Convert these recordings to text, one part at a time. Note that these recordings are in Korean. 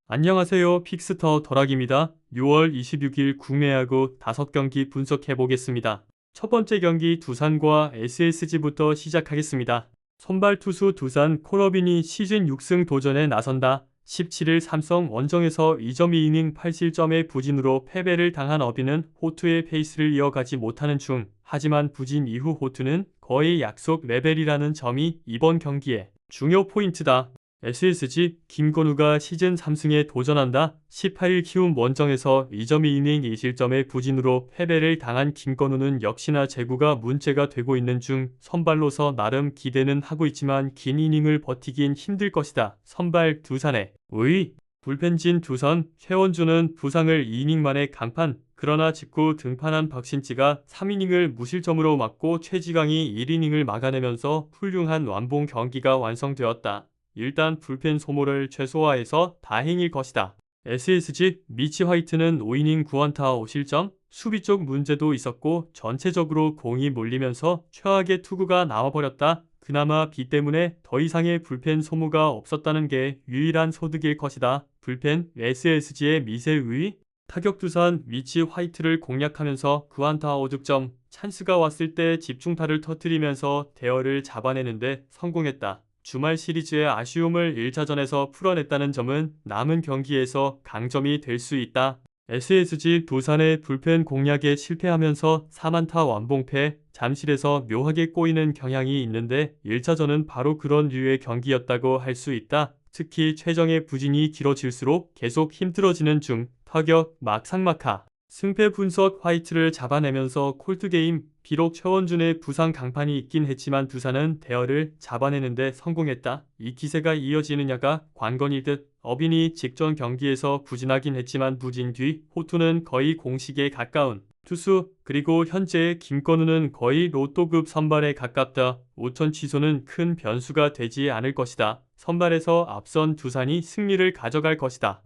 안녕하세요. 픽스터 더락입니다. 6월 26일 국내 야구 5경기 분석해보겠습니다. 첫 번째 경기 두산과 SSG부터 시작하겠습니다. 선발 투수 두산 코러빈이 시즌 6승 도전에 나선다. 17일 삼성 원정에서 2.2이닝 8실점의 부진으로 패배를 당한 어비는 호투의 페이스를 이어가지 못하는 중, 하지만 부진 이후 호투는 거의 약속 레벨이라는 점이 이번 경기의 중요 포인트다. SSG 김건우가 시즌 3승에 도전한다. 18일 키움 원정에서 2.2이닝 2실점의 부진으로 패배를 당한 김건우는 역시나 제구가 문제가 되고 있는 중, 선발로서 나름 기대는 하고 있지만 긴 이닝을 버티긴 힘들 것이다. 선발 두산의 우위 불펜진 두산 최원주는 부상을 2이닝 만에 강판. 그러나 직후 등판한 박신지가 3이닝을 무실점으로 막고 최지강이 1이닝을 막아내면서 훌륭한 완봉 경기가 완성되었다. 일단 불펜 소모를 최소화해서 다행일 것이다. SSG 미치 화이트는 5이닝 9안타 5실점, 수비 쪽 문제도 있었고 전체적으로 공이 몰리면서 최악의 투구가 나와버렸다. 그나마 비 때문에 더 이상의 불펜 소모가 없었다는 게 유일한 소득일 것이다. 불펜 SSG의 미세 우위 타격 두산 미치 화이트를 공략하면서 9안타 5득점, 찬스가 왔을 때 집중타를 터뜨리면서 대열을 잡아내는데 성공했다. 주말 시리즈의 아쉬움을 1차전에서 풀어냈다는 점은 남은 경기에서 강점이 될 수 있다. SSG 두산의 불펜 공략에 실패하면서 4안타 완봉패, 잠실에서 묘하게 꼬이는 경향이 있는데 1차전은 바로 그런 류의 경기였다고 할 수 있다. 특히 최정의 부진이 길어질수록 계속 힘들어지는 중, 타격 막상막하. 승패 분석 화이트를 잡아내면서 콜트게임. 비록 최원준의 부상 강판이 있긴 했지만 두산은 대열을 잡아내는데 성공했다. 이 기세가 이어지느냐가 관건일 듯. 어빈이 직전 경기에서 부진하긴 했지만 부진 뒤 호투는 거의 공식에 가까운 투수, 그리고 현재의 김건우는 거의 로또급 선발에 가깝다. 우천 취소는 큰 변수가 되지 않을 것이다. 선발에서 앞선 두산이 승리를 가져갈 것이다.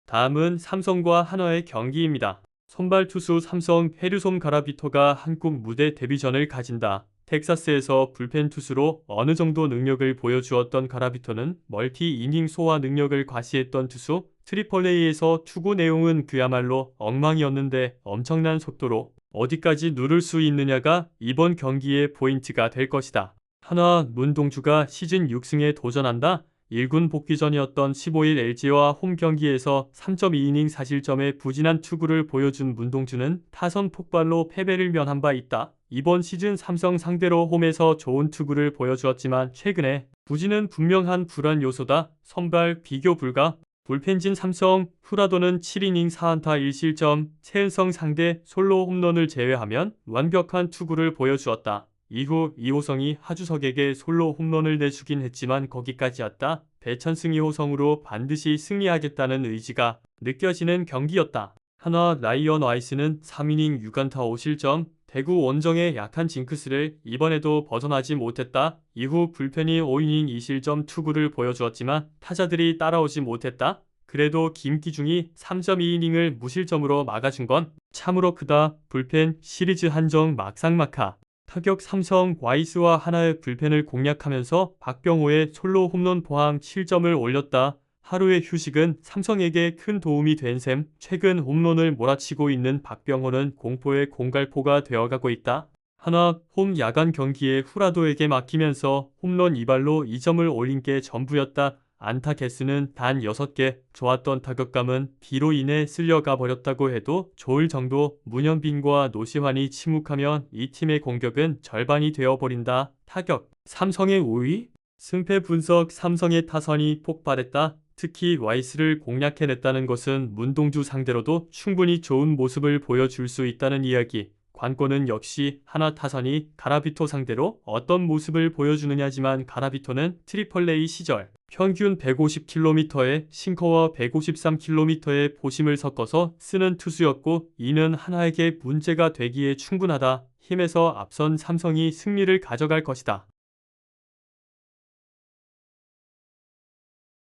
다음은 삼성과 한화의 경기입니다. 선발 투수 삼성 헤르솜 가라비토가 한국 무대 데뷔전을 가진다. 텍사스에서 불펜 투수로 어느 정도 능력을 보여주었던 가라비토는 멀티 이닝 소화 능력을 과시했던 투수, 트리플레이에서 투구 내용은 그야말로 엉망이었는데 엄청난 속도로 어디까지 누를 수 있느냐가 이번 경기의 포인트가 될 것이다. 한화 문동주가 시즌 6승에 도전한다. 1군 복귀전이었던 15일 LG와 홈 경기에서 3.2이닝 4실점의 부진한 투구를 보여준 문동주는 타선 폭발로 패배를 면한 바 있다. 이번 시즌 삼성 상대로 홈에서 좋은 투구를 보여주었지만 최근에 부진은 분명한 불안 요소다. 선발 비교 불가. 불펜진 삼성 후라도는 7이닝 4안타 1실점, 최은성 상대 솔로 홈런을 제외하면 완벽한 투구를 보여주었다. 이후 이호성이 하주석에게 솔로 홈런을 내주긴 했지만 거기까지였다. 대천승 이호성으로 반드시 승리하겠다는 의지가 느껴지는 경기였다. 한화 라이언 와이스는 3이닝 6안타 5실점, 대구 원정의 약한 징크스를 이번에도 벗어나지 못했다. 이후 불펜이 5이닝 2실점 투구를 보여주었지만 타자들이 따라오지 못했다. 그래도 김기중이 3.2이닝을 무실점으로 막아준 건 참으로 크다. 불펜 시리즈 한정 막상막하. 타격 삼성 와이스와 하나의 불펜을 공략하면서 박병호의 솔로 홈런 포함 7점을 올렸다. 하루의 휴식은 삼성에게 큰 도움이 된 셈. 최근 홈런을 몰아치고 있는 박병호는 공포의 공갈포가 되어가고 있다. 하나 홈 야간 경기에 후라도에게 맡기면서 홈런 2발로 2점을 올린 게 전부였다. 안타 개수는 단 6개, 좋았던 타격감은 비로 인해 쓸려가 버렸다고 해도 좋을 정도. 문현빈과 노시환이 침묵하면 이 팀의 공격은 절반이 되어버린다. 타격 삼성의 우위? 승패 분석 삼성의 타선이 폭발했다. 특히 와이스를 공략해냈다는 것은 문동주 상대로도 충분히 좋은 모습을 보여줄 수 있다는 이야기. 관건은 역시 하나 타선이 가라비토 상대로 어떤 모습을 보여주느냐지만 가라비토는 트리플레이 시절 평균 150km의 싱커와 153km의 포심을 섞어서 쓰는 투수였고, 이는 하나에게 문제가 되기에 충분하다. 힘에서 앞선 삼성이 승리를 가져갈 것이다.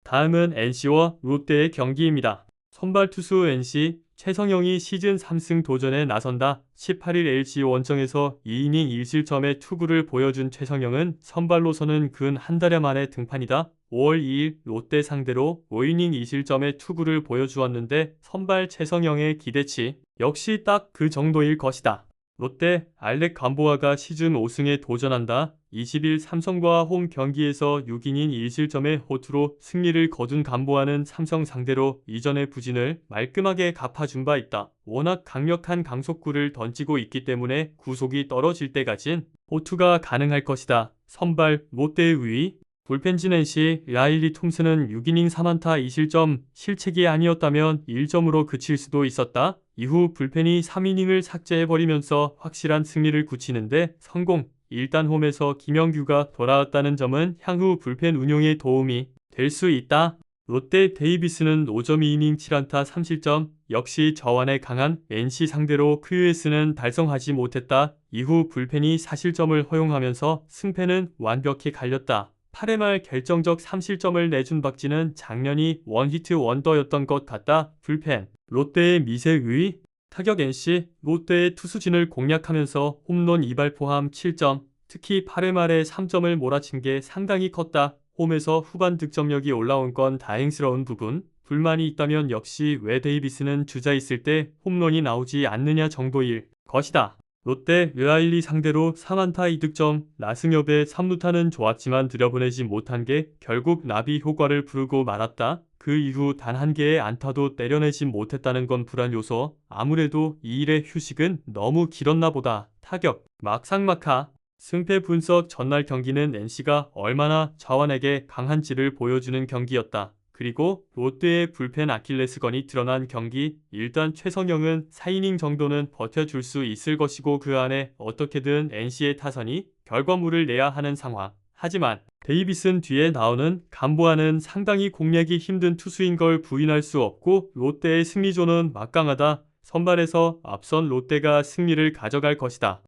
다음은 NC와 롯데의 경기입니다. 선발 투수 NC 최성영이 시즌 3승 도전에 나선다. 18일 LG 원정에서 2이닝 1실점의 투구를 보여준 최성영은 선발로서는 근 한 달 만에 등판이다. 5월 2일 롯데 상대로 5이닝 2실점의 투구를 보여주었는데 선발 최성영의 기대치 역시 딱 그 정도일 것이다. 롯데 알렉 감보아가 시즌 5승에 도전한다. 20일 삼성과 홈 경기에서 6이닝 1실점의 호투로 승리를 거둔 감보아는 삼성 상대로 이전의 부진을 말끔하게 갚아준 바 있다. 워낙 강력한 강속구를 던지고 있기 때문에 구속이 떨어질 때까진 호투가 가능할 것이다. 선발 롯데의 우위 불펜진 NC 라일리 톰슨은 6이닝 3안타 2실점 실책이 아니었다면 1점으로 그칠 수도 있었다. 이후 불펜이 3이닝을 삭제해버리면서 확실한 승리를 굳히는데 성공. 일단 홈에서 김영규가 돌아왔다는 점은 향후 불펜 운용에 도움이 될 수 있다. 롯데 데이비스는 5점 2이닝 7안타 3실점 역시 저완에 강한 NC 상대로 QS는 달성하지 못했다. 이후 불펜이 4실점을 허용하면서 승패는 완벽히 갈렸다. 8회 말 결정적 3실점을 내준 박지는 작년이 원히트 원더였던 것 같다. 불펜 롯데의 미세의 타격 NC 롯데의 투수진을 공략하면서 홈런 2발 포함 7점 특히 8회 말에 3점을 몰아친 게 상당히 컸다. 홈에서 후반 득점력이 올라온 건 다행스러운 부분. 불만이 있다면 역시 왜 데이비스는 주자 있을 때 홈런이 나오지 않느냐 정도일 것이다. 롯데 르아일리 상대로 3안타 2득점 나승엽의 3루타는 좋았지만 들여보내지 못한 게 결국 나비 효과를 부르고 말았다. 그 이후 단 한 개의 안타도 때려내지 못했다는 건 불안 요소. 아무래도 2일의 휴식은 너무 길었나 보다. 타격 막상막하 승패 분석 전날 경기는 NC가 얼마나 자완에게 강한지를 보여주는 경기였다. 그리고 롯데의 불펜 아킬레스건이 드러난 경기. 일단 최성영은 4이닝 정도는 버텨줄 수 있을 것이고 그 안에 어떻게든 NC의 타선이 결과물을 내야 하는 상황. 하지만 데이비슨 뒤에 나오는 감보아는 상당히 공략이 힘든 투수인 걸 부인할 수 없고 롯데의 승리조는 막강하다. 선발에서 앞선 롯데가 승리를 가져갈 것이다.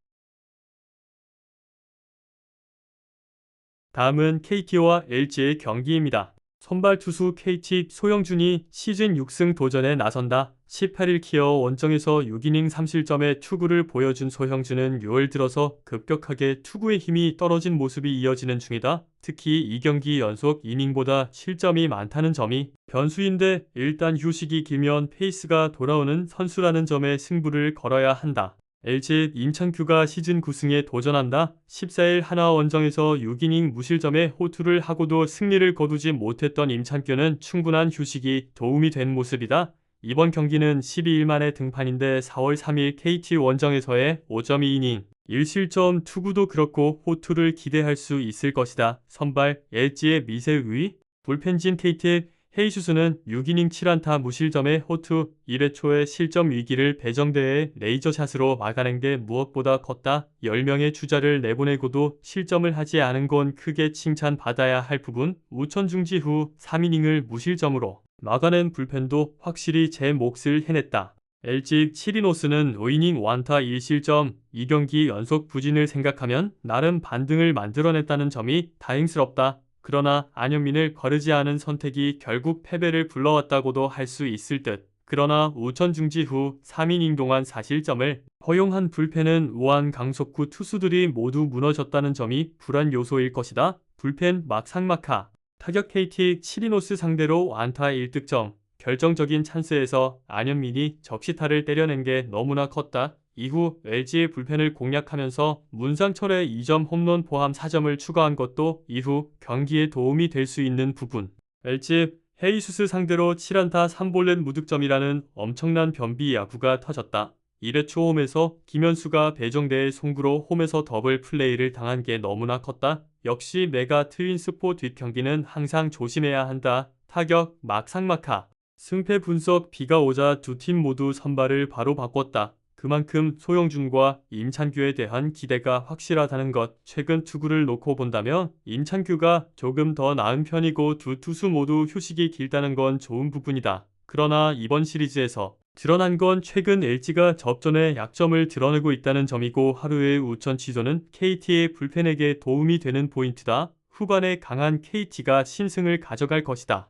다음은 KT와 LG의 경기입니다. 선발 투수 KT 소영준이 시즌 6승 도전에 나선다. 18일 키어 원정에서 6이닝 3실점의 투구를 보여준 소영준은 6월 들어서 급격하게 투구의 힘이 떨어진 모습이 이어지는 중이다. 특히 2경기 연속 이닝보다 실점이 많다는 점이 변수인데 일단 휴식이 길면 페이스가 돌아오는 선수라는 점에 승부를 걸어야 한다. LG 임창규가 시즌 9승에 도전한다. 14일 하나 원정에서 6이닝 무실점의 호투를 하고도 승리를 거두지 못했던 임창규는 충분한 휴식이 도움이 된 모습이다. 이번 경기는 12일 만에 등판인데 4월 3일 KT 원정에서의 5.2이닝 1실점 투구도 그렇고 호투를 기대할 수 있을 것이다. 선발 LG의 미세의 불펜진 KT 헤이슈스는 6이닝 7안타 무실점의 호투 1회 초에 실점 위기를 배정대에 레이저샷으로 막아낸 게 무엇보다 컸다. 10명의 주자를 내보내고도 실점을 하지 않은 건 크게 칭찬받아야 할 부분. 우천 중지 후 3이닝을 무실점으로 막아낸 불펜도 확실히 제 몫을 해냈다. LG 치리노스는 5이닝 5안타 1실점 2경기 연속 부진을 생각하면 나름 반등을 만들어냈다는 점이 다행스럽다. 그러나 안현민을 거르지 않은 선택이 결국 패배를 불러왔다고도 할 수 있을 듯. 그러나 우천 중지 후 3이닝 동안 4실점을 허용한 불펜은 우한 강속구 투수들이 모두 무너졌다는 점이 불안 요소일 것이다. 불펜 막상막하 타격 KT 치리노스 상대로 안타 1득점 결정적인 찬스에서 안현민이 적시타를 때려낸 게 너무나 컸다. 이후 LG의 불펜을 공략하면서 문상철의 2점 홈런 포함 4점을 추가한 것도 이후 경기에 도움이 될 수 있는 부분. LG 헤이수스 상대로 7안타 3볼넷 무득점이라는 엄청난 변비 야구가 터졌다. 1회 초 홈에서 김현수가 배정대의 송구로 홈에서 더블 플레이를 당한 게 너무나 컸다. 역시 메가 트윈스포 뒷경기는 항상 조심해야 한다. 타격 막상막하 승패 분석 비가 오자 두 팀 모두 선발을 바로 바꿨다. 그만큼 소영준과 임찬규에 대한 기대가 확실하다는 것. 최근 투구를 놓고 본다면 임찬규가 조금 더 나은 편이고 두 투수 모두 휴식이 길다는 건 좋은 부분이다. 그러나 이번 시리즈에서 드러난 건 최근 LG가 접전에 약점을 드러내고 있다는 점이고 하루의 우천 취소는 KT의 불펜에게 도움이 되는 포인트다. 후반에 강한 KT가 신승을 가져갈 것이다.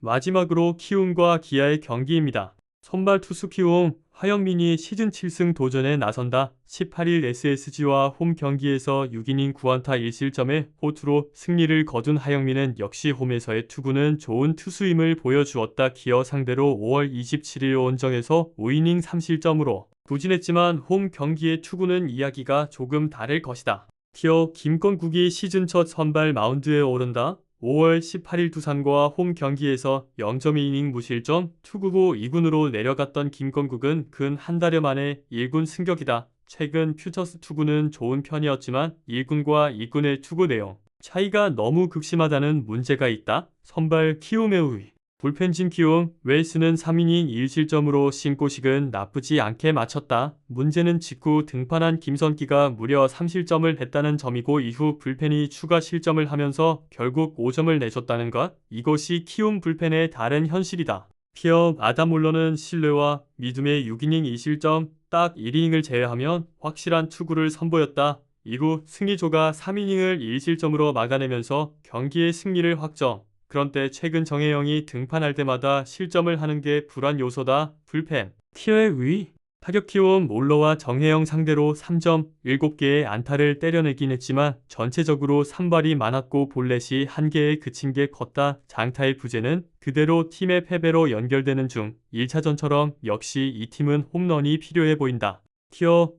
마지막으로 키움과 기아의 경기입니다. 선발 투수 키움, 화영민이 시즌 7승 도전에 나선다. 18일 SSG와 홈 경기에서 6이닝 9안타 1실점의 호투로 승리를 거둔 화영민은 역시 홈에서의 투구는 좋은 투수임을 보여주었다. 기아 상대로 5월 27일 원정에서 5이닝 3실점으로 부진했지만 홈 경기의 투구는 이야기가 조금 다를 것이다. 기아 김건국이 시즌 첫 선발 마운드에 오른다. 5월 18일 두산과 홈 경기에서 0.2이닝 무실점 투구고 2군으로 내려갔던 김건국은 근 한 달여 만에 1군 승격이다. 최근 퓨처스 투구는 좋은 편이었지만 1군과 2군의 투구 내용 차이가 너무 극심하다는 문제가 있다. 선발 키움의 우위 불펜진 키움, 웰스는 3이닝 1실점으로 신고식은 나쁘지 않게 마쳤다. 문제는 직후 등판한 김선기가 무려 3실점을 했다는 점이고 이후 불펜이 추가 실점을 하면서 결국 5점을 내줬다는 것. 이것이 키움 불펜의 다른 현실이다. 피어 아담 몰러는 신뢰와 믿음의 6이닝 2실점, 딱 1이닝을 제외하면 확실한 투구를 선보였다. 이후 승리조가 3이닝을 1실점으로 막아내면서 경기의 승리를 확정. 그런데 최근 정혜영이 등판할 때마다 실점을 하는 게 불안 요소다. 불펜 키어의 위 타격 키움 몰러와 정혜영 상대로 3점 7개의 안타를 때려내긴 했지만 전체적으로 산발이 많았고 볼넷이 1개에 그친 게 컸다. 장타의 부재는 그대로 팀의 패배로 연결되는 중 1차전처럼 역시 이 팀은 홈런이 필요해 보인다.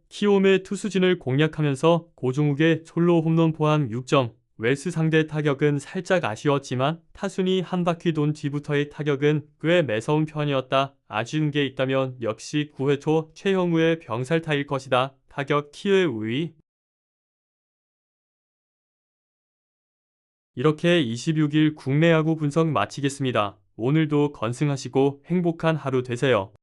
키움의 투수진을 공략하면서 고종욱의 솔로 홈런 포함 6점, 웰스 상대 타격은 살짝 아쉬웠지만 타순이 한 바퀴 돈 뒤부터의 타격은 꽤 매서운 편이었다. 아쉬운 게 있다면 역시 9회 초 최형우의 병살타일 것이다. 타격 키의 우위. 이렇게 26일 국내 야구 분석 마치겠습니다. 오늘도 건승하시고 행복한 하루 되세요.